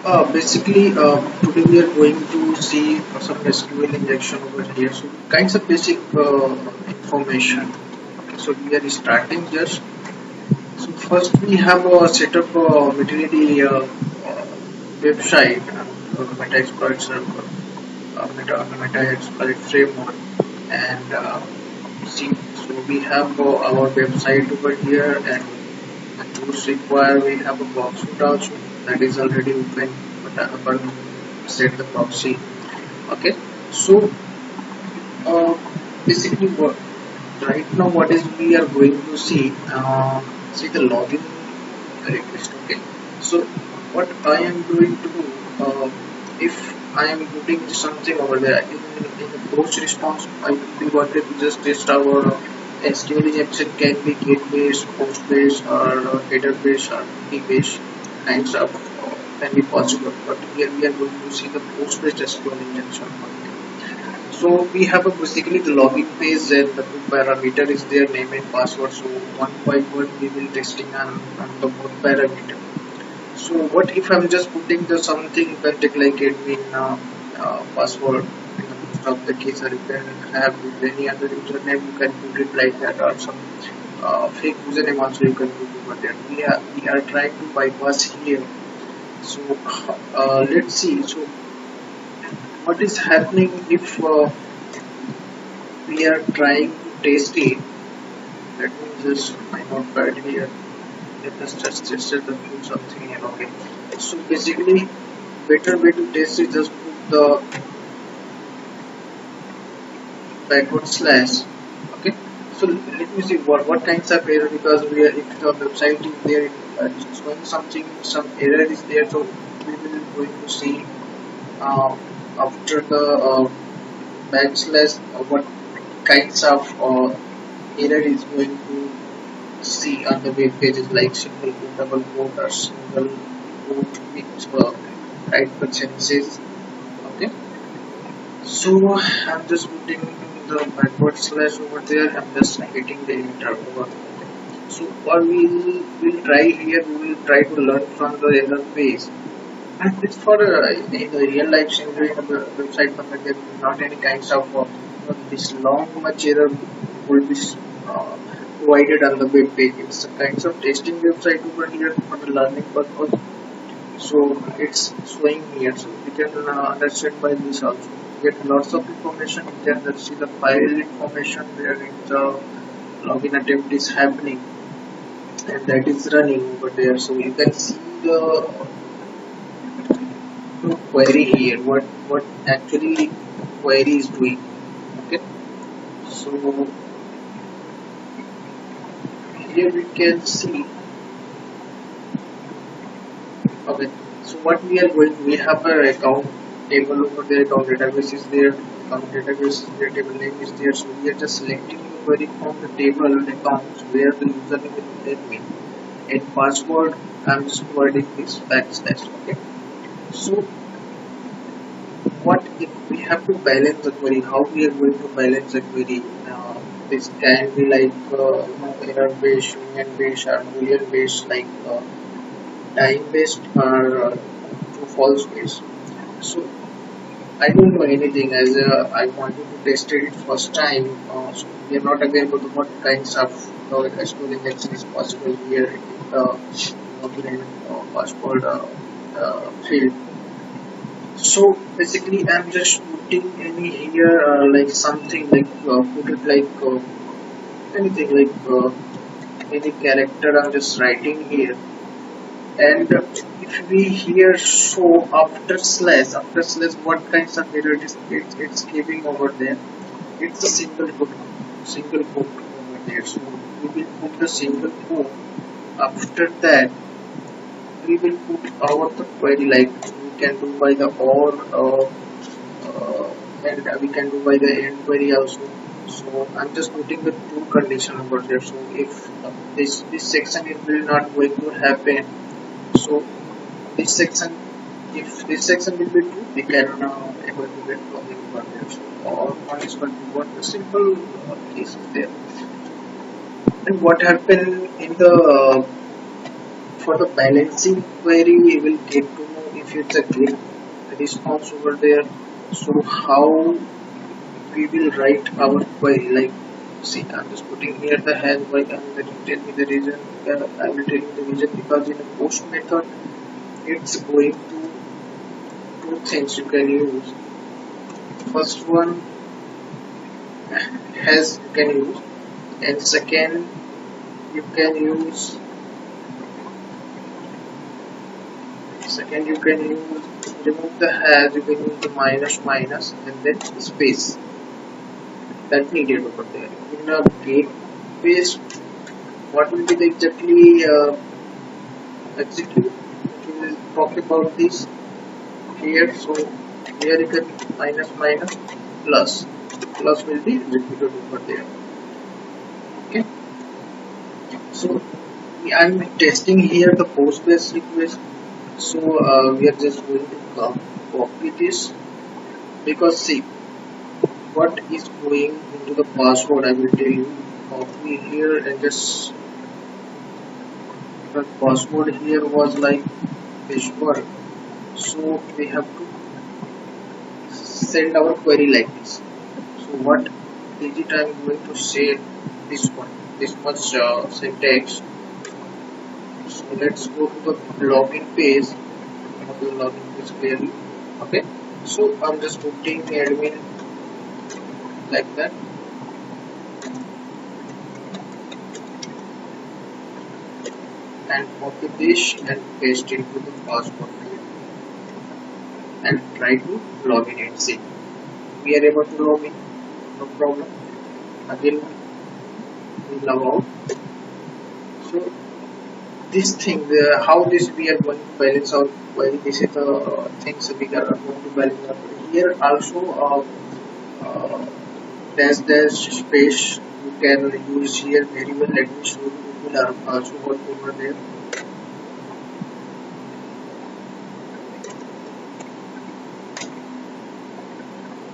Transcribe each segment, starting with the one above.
Today we are going to see some SQL injection over here. So, kinds of basic information. Okay, so we are starting just. So, first we have a setup maternity website, Meta Exploit server, Meta Exploit framework, and see. So, we have our website over here, and tools require we have a proxy also that is already open, but set the proxy. Okay, so uh, basically what right now what is we are going to see the login request. Okay, so what I am going to do, if I am putting something over there in the post response, I will be wanted to just test our SQL injection can be gate based, post based, or header based, or key based kinds of can be possible. But here we are going to see the post based SQL injection. So we have a basically the login page and the two parameter is their name and password. So one by one we will testing on the both parameter. So what if I'm just putting the something you can take like admin password in the most of the case, or you can have any other username you can put it like that, or some fake username also you can put over there. We are trying to bypass here. So let's see. So what is happening if we are trying to test it? Let me just my notepad here. Let us just test the do something here. Okay. So basically, better way to test it just put the backward slash. Okay. So let me see what kinds of error, because we are if the website is there showing something, some error is there, so we will going to see uh, after the backslash what kinds of error is going to see on the web pages, like single quote, double quote, or single quote with right percentages. Okay, so I'm just putting the backward slash over there. I'm just hitting the enter over. So what we'll try here, we will try to learn from the error page. And it's for in the real life scenario in the website, but there is not any kinds of this long much error will be provided on the web page. It's a kinds of testing website over here for the learning purpose. So it's showing here, so we can understand by this also. Get lots of information. You can see the file information where the login attempt is happening and that is running over there. So you can see the query here. What actually query is doing. Okay. So here we can see. Okay, so what we are going, we have a account table over there, account database is there, account database is there, table name is there. So we are just selecting the query from the table accounts where the username will let me, and password I'm just providing this backslash. Okay, so what if we have to balance the query? How we are going to balance the query? This can be like error based, union based, or boolean based, like time based, or true false based. So I don't know anything, as I wanted to test it first time. So we are not aware about what kinds of SQL injection is possible here in the login and password field. So basically, I'm just putting any here like something like put it like anything like any character. I'm just writing here, and if we here show after slash what kinds of error it's giving over there, it's a single quote over there. So we will put the single quote. After that we will put our the query, like we can do by the or and we can do by the end query also. So I'm just putting the two condition over there. So if this section it will not going to happen, so this section, if this section will be true, we can able to get login over there. So or one is going to work. The simple case is there. And what happened in the for the balancing query, we will get to know if if it's a get response over there, so how we will write our query? Like, see, I'm just putting here the has, why I'm going to tell me the reason. I will tell you the reason because in a post method it's going to two things you can use. First one has you can use, and second you can use remove the has, you can use the minus and then space that needed over there. In a gate based, what will be the exactly execute? We will talk about this here. So here you can minus plus will be executed over there. Okay. So I'm testing here the post based request. So we are just going to copy this, because see what is going into the password. I will tell you. Copy here and just the password here was like this one. So we have to send our query like this. So what digit I am going to say this one, this much syntax. So let's go to the login page. The login page clearly. Okay. So I'm just putting admin like that. And copy this and paste into the password field and try to log in and see. We are able to log in, no problem. Again, we log out. So this thing, how this we are going to balance out query. This is the things we are going to balance out. Here also dash space you can use here very well. Let me show you. It will also work over there.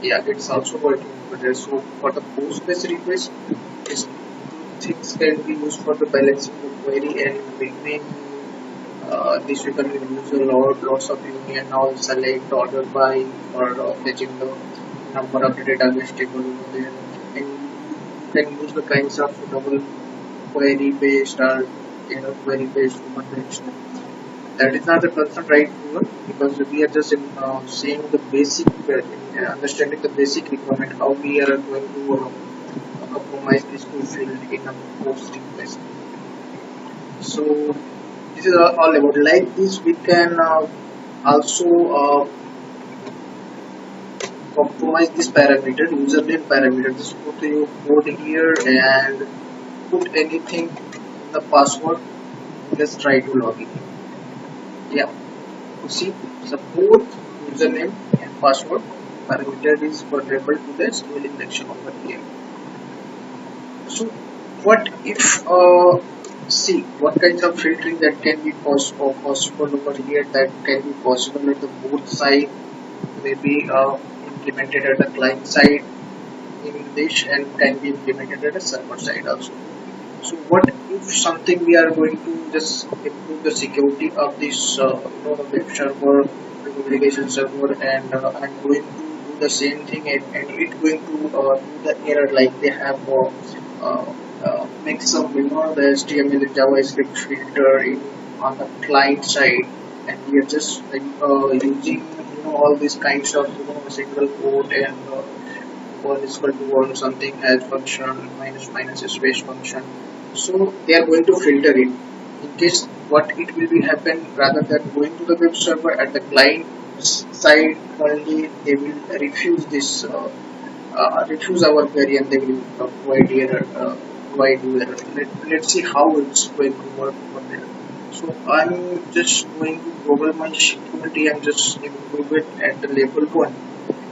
Yeah, it's also working over there. So for the post-based request, these things can be used for the balancing the query, and between this we can use a lots of union or select, order by, or fetching the number of the database table over there, and you can use the kinds of double query based or query based convention. That is not the concern right now, because we are just seeing the basic, understanding the basic requirement, how we are going to compromise this two field in a post request. So this is all about. Like this, we can also compromise this parameter, username parameter. Just put your code here and put anything in the password. Let's try to log in. Yeah, you see, support username and password parameter is portable to the SQL injection over here. So what if see what kinds of filtering that can be possible over here, that can be possible at the both side, maybe implemented at the client side in this, and can be implemented at the server side also. So what if something we are going to just improve the security of this web server, application server, and I'm going to do the same thing, and it going to do the error, like they have make some the HTML and JavaScript filter on the client side, and we are just using all these kinds of single quote and one is equal to one something as function minus space function. So they are going to filter it. In case what it will be happen, rather than going to the web server at the client side only, they will refuse this refuse our query, and they will provide error. Let's see how it's going to work for there. So I'm just going to global my security and just improve it at the level 1,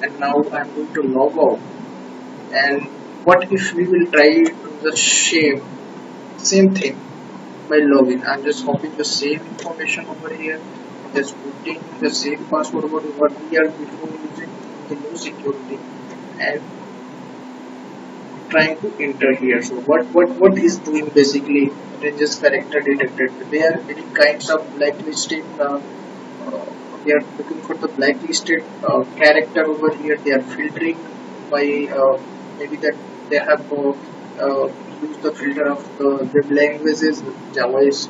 and now I'm going to log out. And what if we will try the same thing by login? I'm just copying the same information over here, just putting the same password over what we are before using the new security, and trying to enter here. So what is doing basically? Ranges character detected. There are many kinds of blacklisting they are looking for the blacklisted character over here. They are filtering by maybe that they have used the filter of the languages. Java is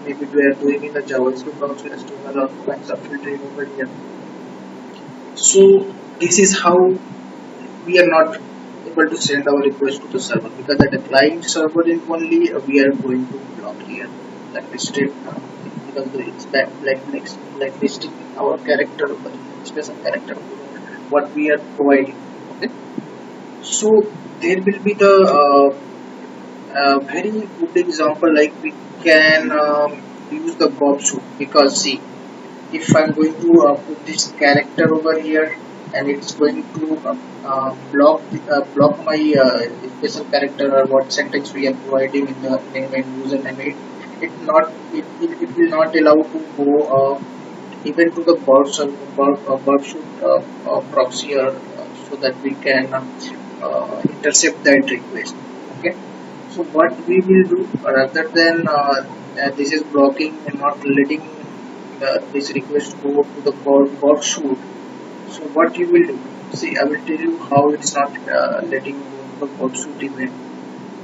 maybe we are doing in the JavaScript also has to a lot of kinds of filtering over here. So this is how we are not able to send our request to the server, because at the client server in only we are going to block here blacklisted because it's blacklisting our character, special character what we are providing. Okay, so there will be the very good example, like we can use the Bob shoot, because see, if I'm going to put this character over here and it's going to block my special character or what sentence we are providing in the name and username, it will not allow to go even to the bird shoot proxy, or so that we can intercept that request. Okay, so what we will do, rather than this is blocking and not letting this request go to the bot shoot. So what you will do? See, I will tell you how it's not letting go to the bot shoot event.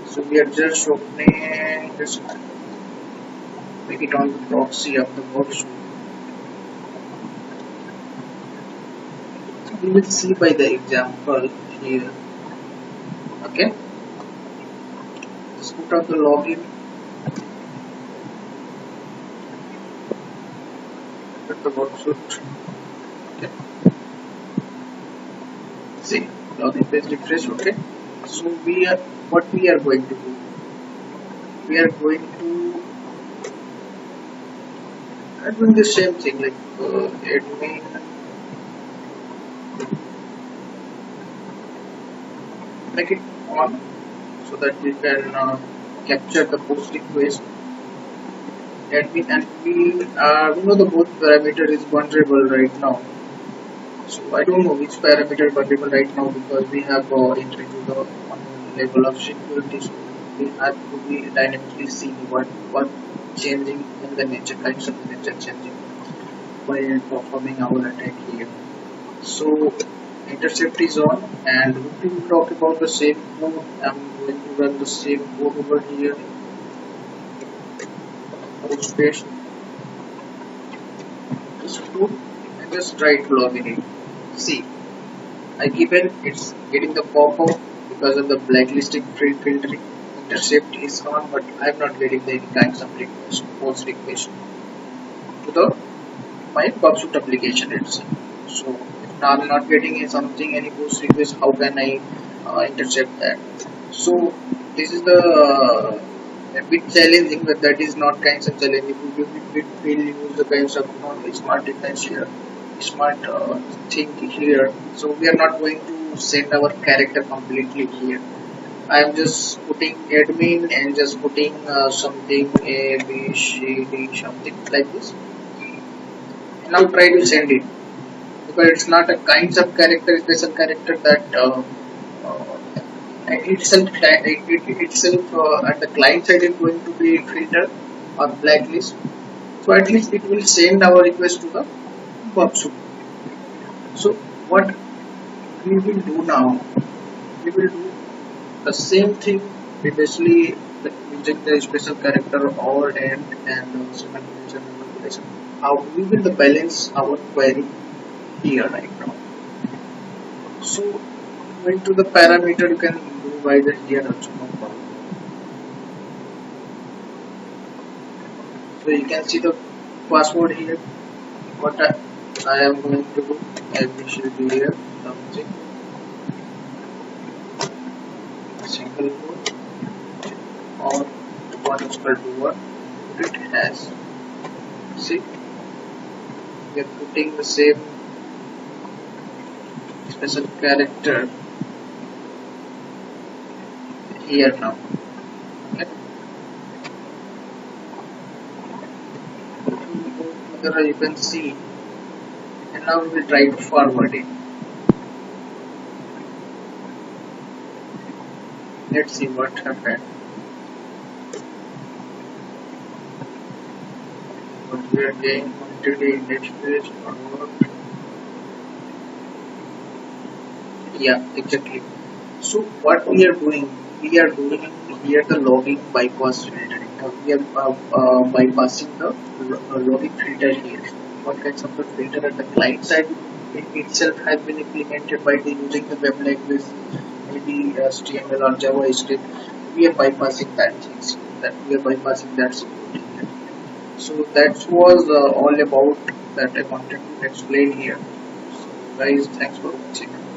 So we are just opening this, make it on the proxy of the bot shoot. So we will see by the example here. Okay, just put on the login. Put the bot shoot. Okay. See, login page refresh. Okay, so what we are going to do, we are going to doing the same thing, like admin make it on, so that we can capture the post request admin, and we know the both parameter is vulnerable right now. So I don't know which parameter vulnerable right now, because we have entered into the level of security. So we have to be dynamically see what changing in the nature, kinds of nature changing while performing our attack here. So intercept is on, and we will talk about the same code. I'm going to run the same code over here. Space just put and just try to log in it. See, I given it's getting the pop-up because of the blacklisting filtering. Intercept is on, but I'm not getting any kinds of request, post request to the my PubSuite application itself. So if I'm not getting any post request, how can I intercept that? So this is the a bit challenging, but that is not kinds of challenging. We will use the kinds of smart defense here, smart thing here. So we are not going to set our character completely here. I am just putting admin and just putting something A, B, C, D, something like this. And now try to send it, because it's not a kinds of character, special character that itself at the client side is going to be filtered or blacklist. So at least it will send our request to the PubSuite. So what we will do now, we will do the same thing previously, using the special character or and segmentation and manipulation. How we will balance our query here right now. So going to the parameter, you can do by the here also, no problem. So you can see the password here. What I am going to do, I should be here something single quote or one is equal to what it has. See, we are putting the same special character here now. Okay. You can see, and now we will try to forward it. Let's see what happened. But we are getting yesterday index page. Yeah, exactly. So what we are doing here the logging bypass filtering. We are bypassing the logging filter here. What kinds of the filter at the client side itself has been implemented by the using the web language, maybe HTML or JavaScript. We are bypassing that things. That we are bypassing that security here. So that was all about that I wanted to explain here. So guys, thanks for watching.